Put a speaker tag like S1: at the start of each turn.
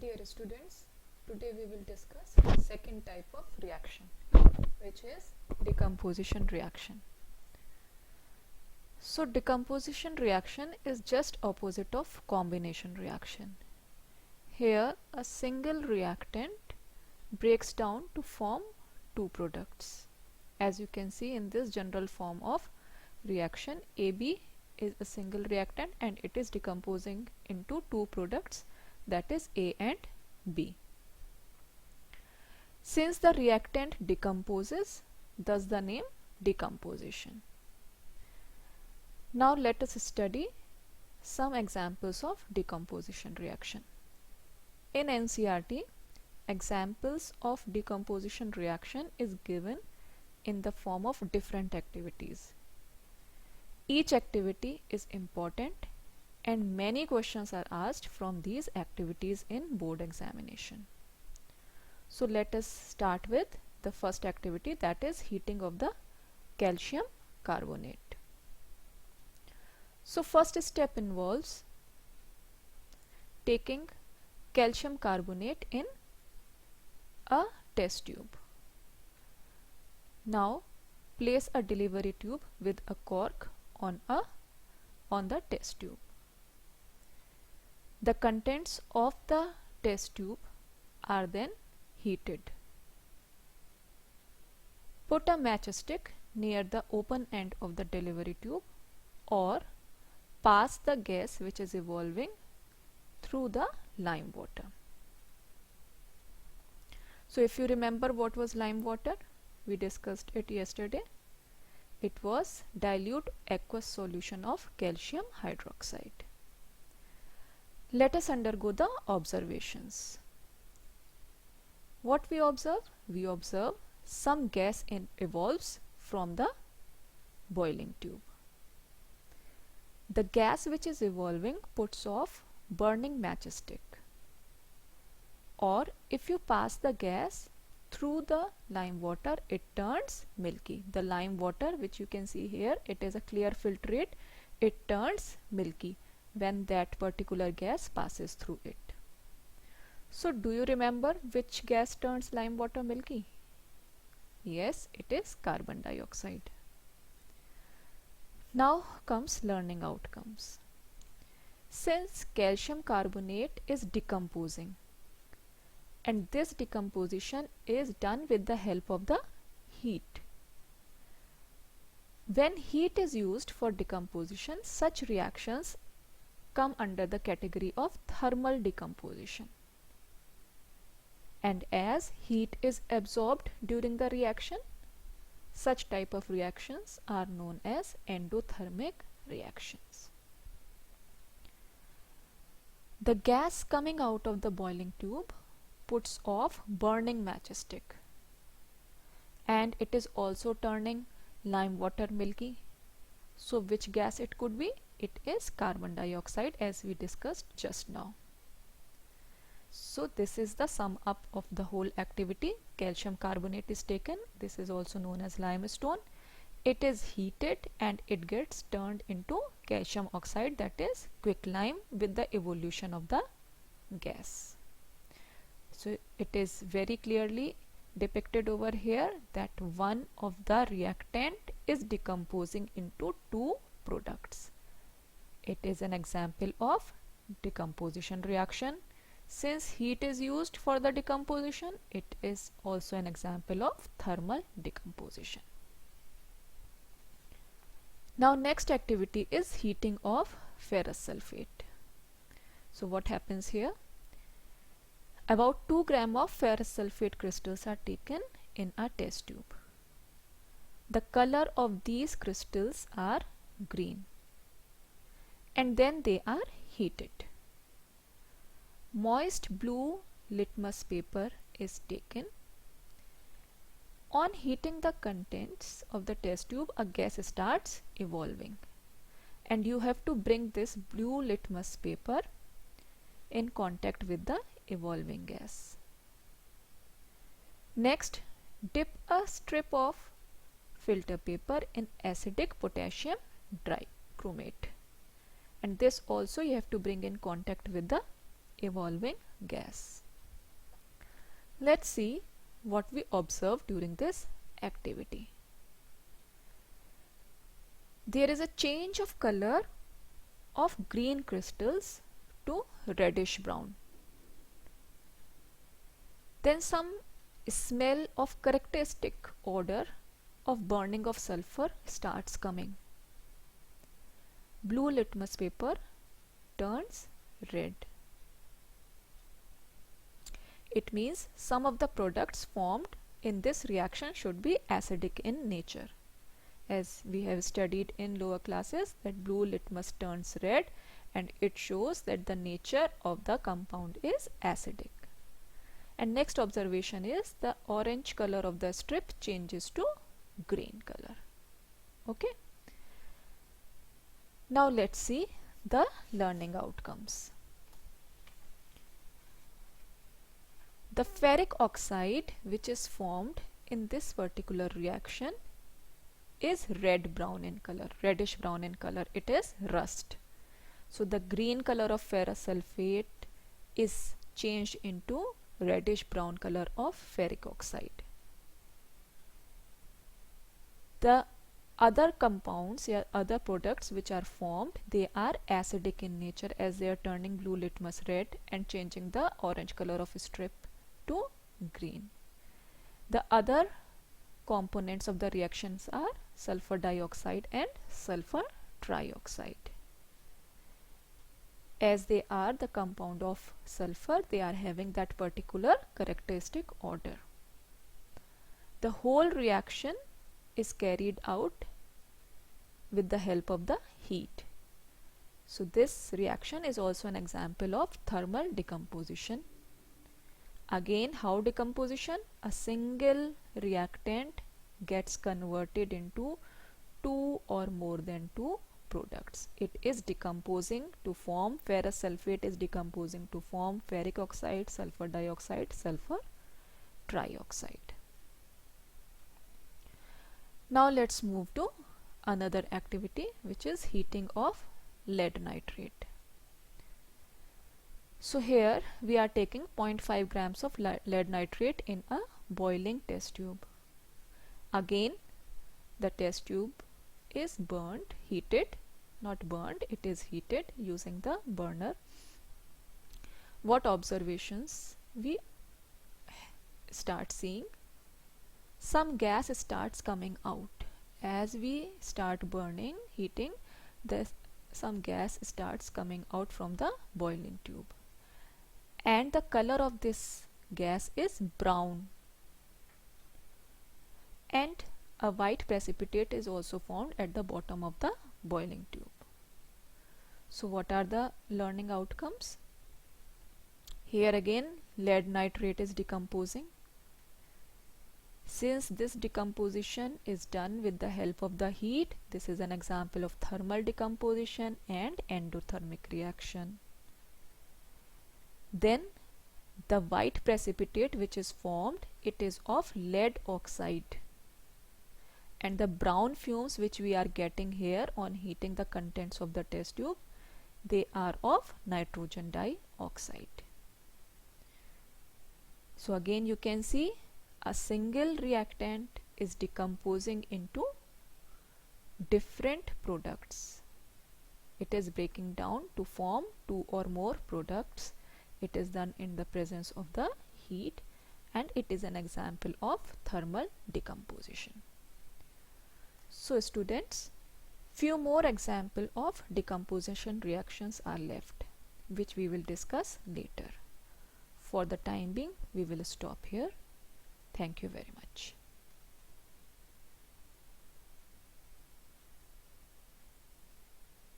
S1: Dear students, today we will discuss second type of reaction, which is decomposition reaction. So decomposition reaction is just opposite of combination reaction. Here a single reactant breaks down to form two products. As you can see in this general form of reaction, AB is a single reactant and it is decomposing into two products, that is A and B. Since the reactant decomposes, thus the name decomposition. Now let us study some examples of decomposition reaction. In NCERT, examples of decomposition reaction is given in the form of different activities. Each activity is important and many questions are asked from these activities in board examination. So let us start with the first activity, that is heating of the calcium carbonate. So first step involves taking calcium carbonate in a test tube. Now place a delivery tube with a cork on the test tube. The contents of the test tube are then heated. Put a matchstick near the open end of the delivery tube or pass the gas which is evolving through the lime water. So if you remember what was lime water, we discussed it yesterday. It was dilute aqueous solution of calcium hydroxide. Let us undergo the observations. What we observe? We observe some gas evolves from the boiling tube. The gas which is evolving puts off burning matchstick. Or if you pass the gas through the lime water, it turns milky. The lime water which you can see here, it is a clear filtrate, it turns milky when that particular gas passes through it. So do you remember which gas turns lime water milky? Yes, it is carbon dioxide. Now comes learning outcomes. Since calcium carbonate is decomposing, and this decomposition is done with the help of the heat. When heat is used for decomposition, such reactions come under the category of thermal decomposition. And as heat is absorbed during the reaction, such type of reactions are known as endothermic reactions. The gas coming out of the boiling tube puts off burning matchstick, and it is also turning lime water milky. So which gas it could be? It is carbon dioxide, as we discussed just now. So this is the sum up of the whole activity. Calcium carbonate is taken, this is also known as limestone. It is heated and it gets turned into calcium oxide, that is quicklime, with the evolution of the gas. So it is very clearly depicted over here that one of the reactant is decomposing into two products. It is an example of decomposition reaction. Since heat is used for the decomposition, it is also an example of thermal decomposition. Now next activity is heating of ferrous sulfate. So what happens here? About 2 grams of ferrous sulfate crystals are taken in a test tube. The color of these crystals are green, and then they are heated. Moist blue litmus paper is taken. On heating the contents of the test tube, a gas starts evolving, and you have to bring this blue litmus paper in contact with the evolving gas. Next, dip a strip of filter paper in acidic potassium dichromate, and this also you have to bring in contact with the evolving gas. Let's see what we observe during this activity. There is a change of color of green crystals to reddish brown. Then some smell of characteristic odor of burning of sulfur starts coming. Blue litmus paper turns red. It means some of the products formed in this reaction should be acidic in nature. As we have studied in lower classes that blue litmus turns red, and it shows that the nature of the compound is acidic. And next observation is the orange color of the strip changes to green color. Okay. Now let's see the learning outcomes. The ferric oxide which is formed in this particular reaction is red brown in color, reddish brown in color. It is rust. So the green color of ferrous sulfate is changed into reddish brown color of ferric oxide. The other compounds or other products which are formed, they are acidic in nature as they are turning blue litmus red and changing the orange color of strip to green. The other components of the reactions are sulfur dioxide and sulfur trioxide. As they are the compound of sulfur, they are having that particular characteristic odor. The whole reaction is carried out with the help of the heat. So this reaction is also an example of thermal decomposition. Again, how decomposition? A single reactant gets converted into two or more than two products. It is decomposing to form ferrous sulfate, is decomposing to form ferric oxide, sulfur dioxide, sulfur trioxide. Now let's move to another activity, which is heating of lead nitrate. So here we are taking 0.5 grams of lead nitrate in a boiling test tube. Again, the test tube is burnt, heated, not burned, it is heated using the burner. What observations we start seeing? Some gas starts coming out. As we start burning, heating, some gas starts coming out from the boiling tube. And the color of this gas is brown. And a white precipitate is also found at the bottom of the boiling tube. So what are the learning outcomes? Here again, lead nitrate is decomposing. Since this decomposition is done with the help of the heat, this is an example of thermal decomposition and endothermic reaction. Then the white precipitate which is formed, it is of lead oxide. And the brown fumes which we are getting here on heating the contents of the test tube, they are of nitrogen dioxide. So again you can see a single reactant is decomposing into different products. It is breaking down to form two or more products. It is done in the presence of the heat, and it is an example of thermal decomposition. So students, few more examples of decomposition reactions are left, which we will discuss later. For the time being, we will stop here. Thank you very much.